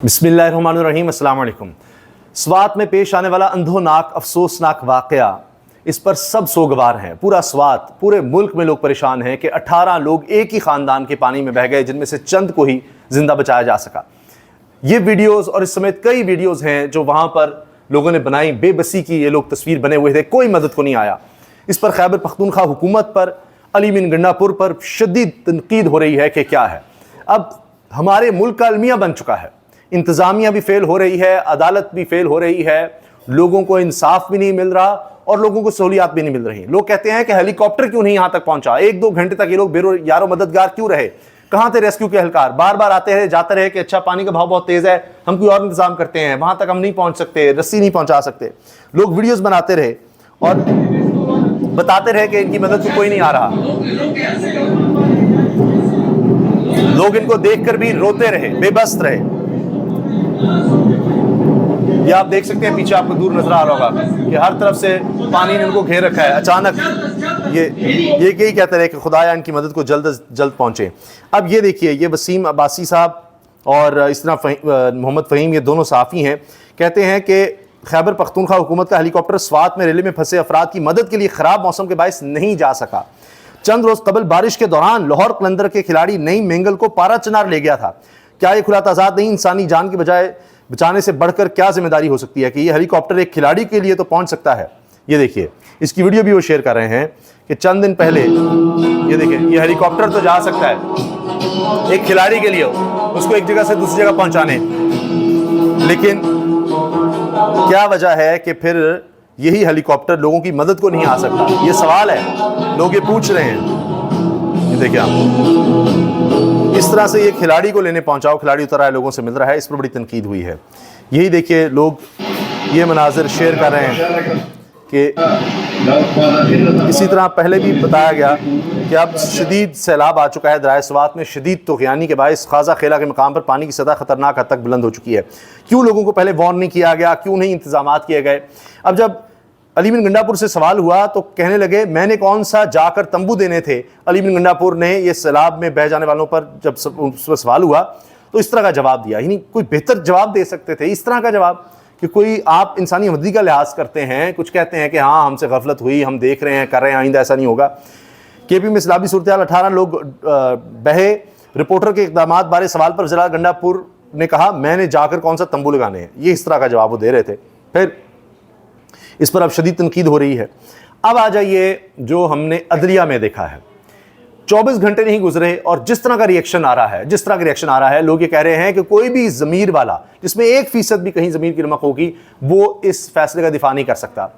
बिस्मिल्लाहिर्रहमानिर्रहीम, अस्सलाम वालेकुम। स्वात में पेश आने वाला अंधोनाक अफसोसनाक वाक़या, इस पर सब सोगवार हैं। पूरा स्वात, पूरे मुल्क में लोग परेशान हैं कि 18 लोग एक ही ख़ानदान के पानी में बह गए, जिनमें से चंद को ही ज़िंदा बचाया जा सका। ये वीडियोज़ और इस समेत कई वीडियोज़ हैं जो वहाँ पर लोगों ने बनाई। बेबसी की ये लोग तस्वीर बने हुए थे, कोई मदद को नहीं आया। इस पर खैबर पख्तूनख्वा हुकूमत पर, अली बिन गंडापुर पर शदीद तनकीद हो रही है कि क्या है। अब हमारे मुल्क का अलमिया बन चुका है, इंतज़ामिया भी फेल हो रही है, अदालत भी फेल हो रही है, लोगों को इंसाफ भी नहीं मिल रहा और लोगों को सहूलियात भी नहीं मिल रही। लोग कहते हैं कि हेलीकॉप्टर क्यों नहीं यहाँ तक पहुंचा, 1-2 घंटे तक ये लोग यारो मददगार क्यों रहे, कहाँ थे रेस्क्यू के एहलकार। बार बार आते रहे, जाते रहे कि अच्छा पानी का भाव बहुत तेज है, हम कोई और इंतजाम करते हैं, वहां तक हम नहीं पहुंच सकते, रस्सी नहीं पहुंचा सकते। लोग वीडियोस बनाते रहे और बताते रहे कि इनकी मदद को कोई नहीं आ रहा। लोग इनको देखकर भी रोते रहे, बेबस रहे। ये आप देख सकते हैं, पीछे आपको दूर नजर आ रहा होगा कि हर तरफ से पानी ने इनको घेर रखा है। अचानक ये यही कहते रहे कि खुदाया इनकी मदद को जल्द से जल्द पहुंचे। अब ये देखिए, ये वसीम अब्बासी साहब और इस तरह मोहम्मद फ़हीम, ये दोनों सहाफ़ी हैं, कहते हैं कि खैबर पख्तूनख्वा हुकूमत का हेलीकॉप्टर स्वात में रेले में फंसे अफराद की मदद के लिए ख़राब मौसम के बायस नहीं जा सका। चंद रोज़ कबल बारिश के दौरान लाहौर कलंदर के खिलाड़ी नईम मेंगल को पारा चनार ले गया था। क्या ये खुला ताज़ाद नहीं इंसानी जान की बजाय बचाने से बढ़कर क्या जिम्मेदारी हो सकती है कि ये हेलीकॉप्टर एक खिलाड़ी के लिए तो पहुंच सकता है। ये देखिए, इसकी वीडियो भी वो शेयर कर रहे हैं कि चंद दिन पहले ये देखिए, ये हेलीकॉप्टर तो जा सकता है एक खिलाड़ी के लिए, उसको एक जगह से दूसरी जगह पहुंचाने, लेकिन क्या वजह है कि फिर यही हेलीकॉप्टर लोगों की मदद को नहीं आ सकता। ये सवाल है, लोग ये पूछ रहे हैं। ये देखिए आप, इस तरह से ये खिलाड़ी को लेने पहुंचाओ, खिलाड़ी उतर आए, लोगों से मिल रहा है, इस पर बड़ी तनकीद हुई है। यही देखिए, लोग ये मनाजिर शेयर कर रहे हैं कि इसी तरह पहले भी बताया गया कि अब शदीद सैलाब आ चुका है। दरिया स्वात में शदीद तूग़यानी के बायस खाजा खेला के मकाम पर पानी की सतह खतरनाक हद तक बुलंद हो चुकी है। क्यों लोगों को पहले वार्न नहीं किया गया, क्यों नहीं इंतजामात किए गए। अब जब अली बिन गंडापुर से सवाल हुआ तो कहने लगे, मैंने कौन सा जाकर तंबू देने थे। अली बिन गंडापुर ने ये सैलाब में बह जाने वालों पर जब उस पर सवाल हुआ तो इस तरह का जवाब दिया। यानी कोई बेहतर जवाब दे सकते थे, इस तरह का जवाब कि कोई आप इंसानी हमदर्दी का लिहाज करते हैं, कुछ कहते हैं कि हाँ हमसे गफलत हुई, हम देख रहे हैं, कर रहे हैं, आइंदा ऐसा नहीं होगा। केपी में सैलाबी सूरत हाल, 18 लोग बहे। रिपोर्टर के इक़दामात बारे सवाल पर ज़िला गंडापुर ने कहा, मैंने जाकर कौन सा तंबू लगाने हैं। ये इस तरह का जवाब वो दे रहे थे। फिर इस पर अब शदीद तनकीद हो रही है। अब आ जाइए जो हमने अदलिया में देखा है। 24 घंटे नहीं गुजरे और जिस तरह का रिएक्शन आ रहा है, लोग ये कह रहे हैं कि कोई भी ज़मीर वाला जिसमें 1% भी कहीं ज़मीर की नमक होगी, वो इस फैसले का दिफा नहीं कर सकता।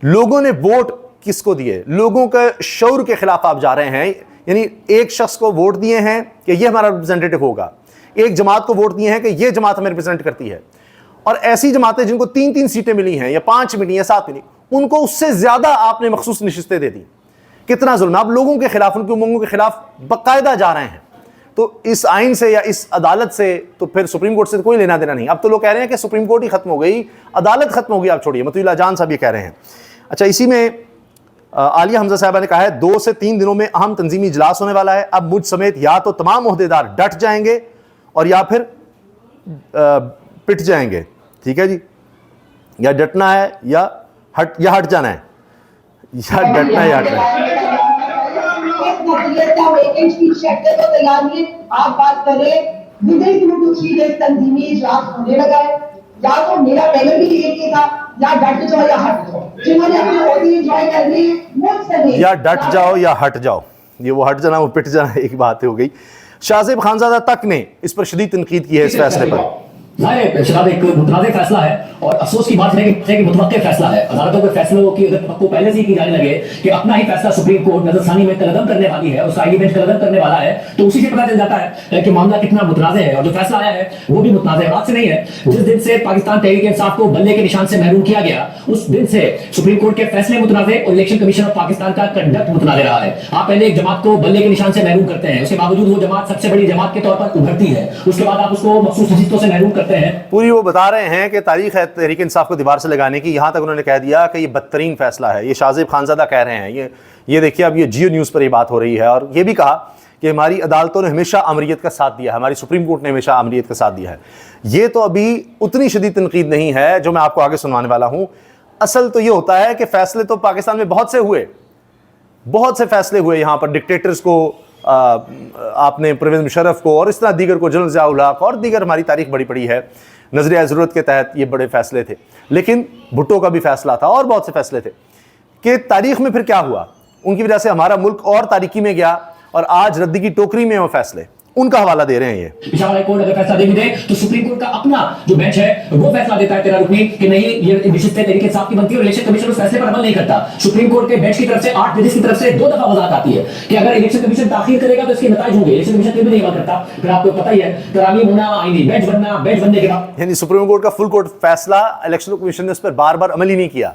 लोगों ने वोट किसको दिए, लोगों के शऊर के खिलाफ आप जा रहे हैं। यानी एक शख्स को वोट दिए हैं कि ये हमारा रिप्रेजेंटेटिव होगा, एक जमात को वोट दिए हैं कि ये जमात हमें रिप्रेजेंट करती है, और ऐसी जमातें जिनको 3-3 सीटें मिली हैं या 5 मिली या 7 मिली, उनको उससे ज्यादा आपने मखसूस नशिस्तें दे दी। कितना जुल्म। आप लोगों के खिलाफ, उनकी उमंगों के खिलाफ बाकायदा जा रहे हैं। तो इस आइन से या इस अदालत से तो फिर सुप्रीम कोर्ट से कोई लेना देना नहीं। अब तो लोग कह रहे हैं कि सुप्रीम कोर्ट ही खत्म हो गई, अदालत खत्म हो गई, आप छोड़िए। मतुल्ला जान साहब ये कह रहे हैं। अच्छा, इसी में आलिया हमजा साहबा ने कहा है, 2 से 3 दिनों में अहम तंजीमी इजलास होने वाला है। अब मुझ समेत या तो तमाम ओहदेदार डट जाएंगे और या फिर पिट जाएंगे। ठीक है जी, या डटना है या हट जाना है, या डटना है या हटना है। आप बात करें, विदिन 2 to 3 days तंजीमी इजलास होने लगा है। या तो मेरा पहले भी ये था, या डट जाओ या हट जाओ। जिन्होंने अपनी होती एंजॉय करनी है, मुझसे नहीं, या डट जाओ या हट जाओ। ये वो हट जाना, वो पिट जाना एक बात हो गई। शाहजेब खानजादा तक ने इस पर शदीद तनकीद की है इस फैसले पर। शराब एक मुतनाज़ फैसला है और अफसोस की बात है कि मुतवक्किल फैसला है। अदालतों के फैसलों की को पहले से ही की जाने लगे कि अपना ही फैसला सुप्रीम कोर्ट नजरसानी में कलदम करने वाली है, उसका आईनी बेंच कलदम करने वाला है, तो उसी से पता चल जाता है कि मामला कितना मुतनाज़ है। और जो फैसला आया है वो भी मुतनाज़ है, बात से नहीं है। जिस दिन से पाकिस्तान तहरीक इंसाफ को बल्ले के निशान से महरूम किया गया, उस दिन से सुप्रीम कोर्ट के फैसले मुतनाज़ और इलेक्शन कमीशन ऑफ पाकिस्तान का कंडक्ट मुतनाज़ रहा है। आप पहले एक जमात को बल्ले के निशान से महरूम करते हैं, उसके बावजूद वो जमात सबसे बड़ी जमात के तौर पर उभरती है, उसके बाद आप उसको मखसूस नशिस्तों से महरूम करते हैं। पूरी वो बता रहे हैं कि तारीख है तहरीक इंसाफ को दीवार से लगाने की। यहाँ तक उन्होंने कह दिया कि ये बदतरीन फैसला है। ये शाहजेब खानजादा कह रहे हैं। ये देखिए, अब ये जियो न्यूज़ पर ये बात हो रही है। और ये भी कहा कि हमारी अदालतों ने हमेशा अमरीत का साथ दिया है, हमारी सुप्रीम कोर्ट ने हमेशा अमरीत का साथ दिया है। ये तो अभी उतनी शदीद तनकीद नहीं है जो मैं आपको आगे सुनवाने वाला हूँ। असल तो ये होता है कि फ़ैसले तो पाकिस्तान में बहुत से हुए, बहुत से फ़ैसले हुए यहाँ पर। डिक्टेटर्स को आपने परवेज़ मुशर्रफ को और इस तरह दीगर को, जनरल ज़िया उल हक और दीगर, हमारी तारीख बड़ी पड़ी है, नज़रिया ज़रूरत के तहत ये बड़े फ़ैसले थे। लेकिन भुट्टो का भी फ़ैसला था और बहुत से फ़ैसले थे कि तारीख़ में फिर क्या हुआ, उनकी वजह से हमारा मुल्क और तारीकी में गया और आज रद्दी की टोकरी में वो फ़ैसले, उनका हवाला दे रहे हैं। ये पेशावर हाई कोर्ट अगर फैसला दे भी दे तो सुप्रीम कोर्ट का अपना जो बेंच है वो फैसला देता है 13 रुकनी कि नहीं, ये विशिष्ट तरीके से आपकी बनती है और इलेक्शन कमीशन उस फैसले पर अमल नहीं करता। सुप्रीम कोर्ट के बेंच की तरफ से 8 जजेस की तरफ से 2 दफा वजाहत आती है कि अगर इलेक्शन कमीशन ताखीर करेगा तो इसके नतीजे होंगे। इलेक्शन कमीशन फिर भी नहीं अमल करता, फिर आपको पता ही है तरामीम होना, आईनी बेंच बनना, बेंच बनने के बाद यानी सुप्रीम कोर्ट का फुल कोर्ट फैसला, इलेक्शन कमीशन ने उस पर बार बार अमल ही नहीं किया।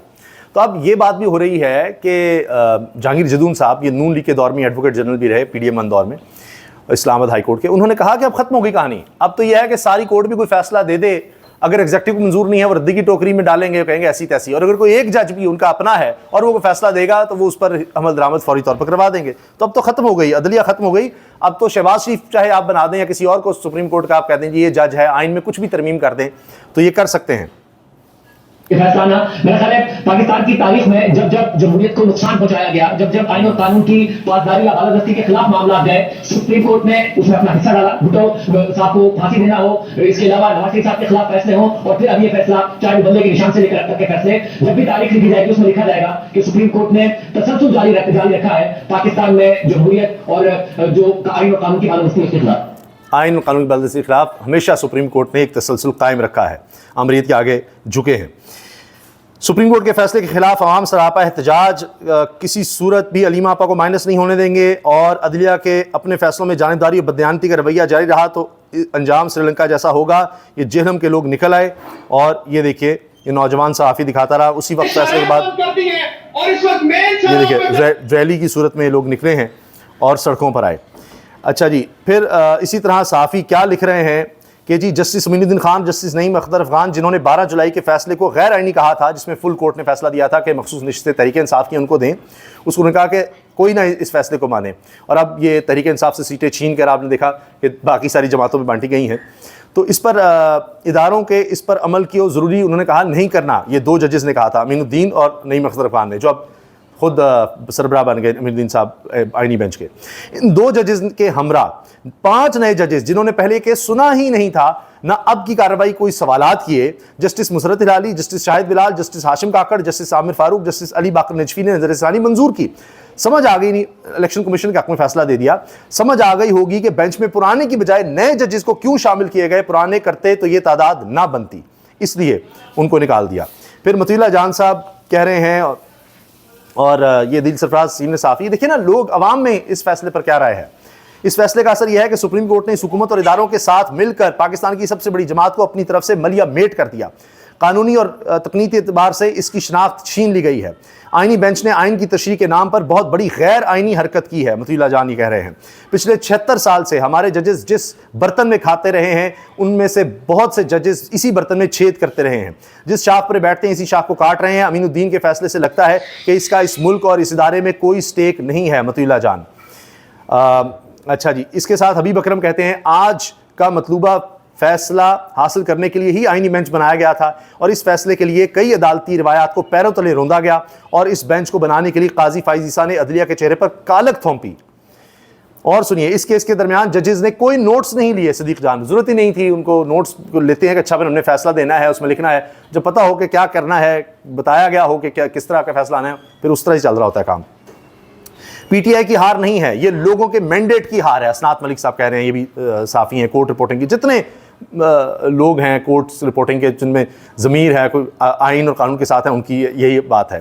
तो अब ये बात भी हो रही है कि जहांगीर जदून साहब, ये नून लीग के दौर में एडवोकेट जनरल भी रहे, PDM दौर में, इस्लामाबाद हाई कोर्ट के, उन्होंने कहा कि अब खत्म हो गई कहानी। अब तो यह है कि सारी कोर्ट भी कोई फैसला दे दे, अगर एग्जेक्टिव को मंजूर नहीं है वो रद्दी की टोकरी में डालेंगे, कहेंगे ऐसी तैसी, और अगर कोई एक जज भी उनका अपना है और वो फैसला देगा तो वो उस पर अमल दरामद फौरी तौर पर करवा देंगे। तो अब तो खत्म हो गई, अदलिया खत्म हो गई। अब तो शहबाज शरीफ चाहे आप बना दें या किसी और को सुप्रीम कोर्ट का आप कह दें ये जज है, आइन में कुछ भी तरमीम कर दें तो ये कर सकते हैं। फैसला आना, मेरा ख्याल है पाकिस्तान की तारीख में जब जब जमहूरियत को नुकसान पहुंचाया गया, जब जब आइन और कानून की पासदारी या बालादस्ती के खिलाफ मामला गए, सुप्रीम कोर्ट ने उसमें अपना हिस्सा डाला। भुट्टो साहब को फांसी देना हो, इसके अलावा नवाज शरीफ साहब के खिलाफ फैसले हो, और फिर अब ये फैसला चार बंदे के निशान से लेकर अब तक के फैसले, जब भी तारीख लिखी जाएगी उसमें लिखा जाएगा कि सुप्रीम कोर्ट ने तसलसल जारी रखा है पाकिस्तान में जमहूरियत और जो आइन और कानून की बालादस्ती उसके खिलाफ। आइन और कानून की बालादस्ती के खिलाफ हमेशा सुप्रीम कोर्ट ने एक तसलसल कायम रखा है, अमरीत के आगे झुके हैं। सुप्रीम कोर्ट के फैसले के खिलाफ अवाम सरापा एहतजाज, किसी सूरत भी अलीमा आपा को माइनस नहीं होने देंगे, और अदलिया के अपने फैसलों में जानिबदारी और बदयानती का रवैया जारी रहा तो अंजाम श्रीलंका जैसा होगा। ये जेहलम के लोग निकल आए और ये देखिए ये नौजवान सहाफ़ी दिखाता रहा। उसी वक्त फैसले के बाद ये देखिए रैली की सूरत में ये लोग निकले हैं और सड़कों पर आए। अच्छा जी, फिर इसी तरह सहाफ़ी क्या लिख रहे हैं कि जी जस्टिस अमीनुद्दीन खान, जस्टिस नईम अख्तर अफगान, जिन्होंने 12 जुलाई के फैसले को गैर आइनी कहा था, जिसमें फुल कोर्ट ने फैसला दिया था कि मखसूस नशिस्तें तहरीक इंसाफ की उनको दें, उसको उन्होंने कहा कि कोई ना इस फैसले को माने, और अब ये तहरीक इंसाफ से सीटें छीन कर आपने देखा कि बाकी सारी जमातों में बांटी गई हैं। तो इस पर इदारों के इस पर अमल की ज़रूरी उन्होंने कहा नहीं करना, ये 2 जजेस ने कहा था, अमीनुद्दीन और नईम अख्तर अफगान ने, जो अब खुद सरबराह बन गए अमीनुद्दीन साहब आइनी बेंच के। इन 2 जजेस के हमरा 5 नए जजेस जिन्होंने पहले केस सुना ही नहीं था, ना अब की कार्रवाई कोई सवालात किए, justice Musarrat Hilali, justice Shahid Bilal, justice Hashim Kakar, justice Amir Farooq, justice Ali Baqar Najafi ने नजरसानी मंजूर की। समझ आ गई, नहीं इलेक्शन कमीशन के हक में फैसला दे दिया, समझ आ गई होगी कि बेंच में पुराने की बजाय नए जजेस को क्यों शामिल किए गए, पुराने करते तो ये तादाद ना बनती, इसलिए उनको निकाल दिया। फिर मतुल्ला जान साहब कह रहे हैं और ये दिल सरफराज सीनियर सहाफ़ी, देखिए ना लोग अवाम में इस फैसले पर क्या राय है। इस फैसले का असर यह है कि सुप्रीम कोर्ट ने इस हुकूमत और इदारों के साथ मिलकर पाकिस्तान की सबसे बड़ी जमात को अपनी तरफ से मलिया मेट कर दिया। कानूनी और तकनीकी एतबार से इसकी शनाख्त छीन ली गई है। आइनी बेंच ने आइन की तशरीह के नाम पर बहुत बड़ी गैर आइनी हरकत की है। मतुल्ला जान ये कह रहे हैं पिछले 76 साल से हमारे जजेस जिस बर्तन में खाते रहे हैं, उनमें से बहुत से जजेस इसी बर्तन में छेद करते रहे हैं। जिस शाख पर बैठते हैं इसी शाख को काट रहे हैं। अमीनुद्दीन के फैसले से लगता है कि इसका इस मुल्क और इस इदारे में कोई स्टेक नहीं है। मतुल्ला जान अच्छा जी, इसके साथ हबीब अकरम कहते हैं आज का मतलूबा फैसला हासिल करने के लिए ही आइनी बेंच बनाया गया था और इस फैसले के लिए कई अदालती रिवायात को पैरों तले रौंदा गया और इस बेंच को बनाने के लिए काजी फाइज ईसा ने अदलिया के चेहरे पर कालक थोंपी। और सुनिए, इस केस के दरमियान जजेस ने कोई नोट्स नहीं लिए। सदीक जान, जरूरत ही नहीं थी उनको नोट्स को लेते हैं कि अच्छा फिर हमने फैसला देना है, उसमें लिखना है। जब पता हो कि क्या करना है, बताया गया हो कि क्या किस तरह का फैसला आना है, फिर उस तरह ही चल रहा होता है काम। पीटीआई की हार नहीं है, ये लोगों के मैंडेट की हार है। असनात मलिक साहब कह रहे हैं, ये भी साफ़ी हैं कोर्ट रिपोर्टिंग की। जितने लोग हैं कोर्ट रिपोर्टिंग के जिनमें ज़मीर है, कोई आइन और कानून के साथ है, उनकी यही बात है।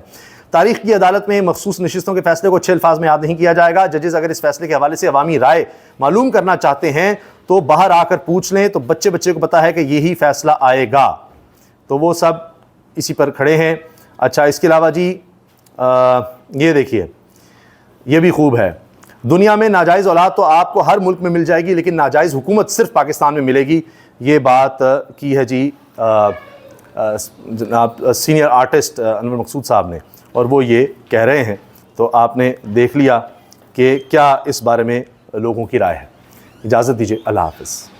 तारीख की अदालत में मखसूस नशिस्तों के फैसले को 6 अल्फाज में याद नहीं किया जाएगा। जजेस अगर इस फैसले के हवाले से अवामी राय मालूम करना चाहते हैं तो बाहर आकर पूछ लें। तो बच्चे को पता है कि यही फैसला आएगा, तो वो सब इसी पर खड़े हैं। अच्छा, इसके अलावा जी ये देखिए, ये भी खूब है। दुनिया में नाजायज़ औलाद तो आपको हर मुल्क में मिल जाएगी, लेकिन नाजायज़ हुकूमत सिर्फ पाकिस्तान में मिलेगी। ये बात की है जी जनाब सीनियर आर्टिस्ट अनवर मकसूद साहब ने, और वो ये कह रहे हैं। तो आपने देख लिया कि क्या इस बारे में लोगों की राय है। इजाज़त दीजिए, अल्लाह हाफ़िज़।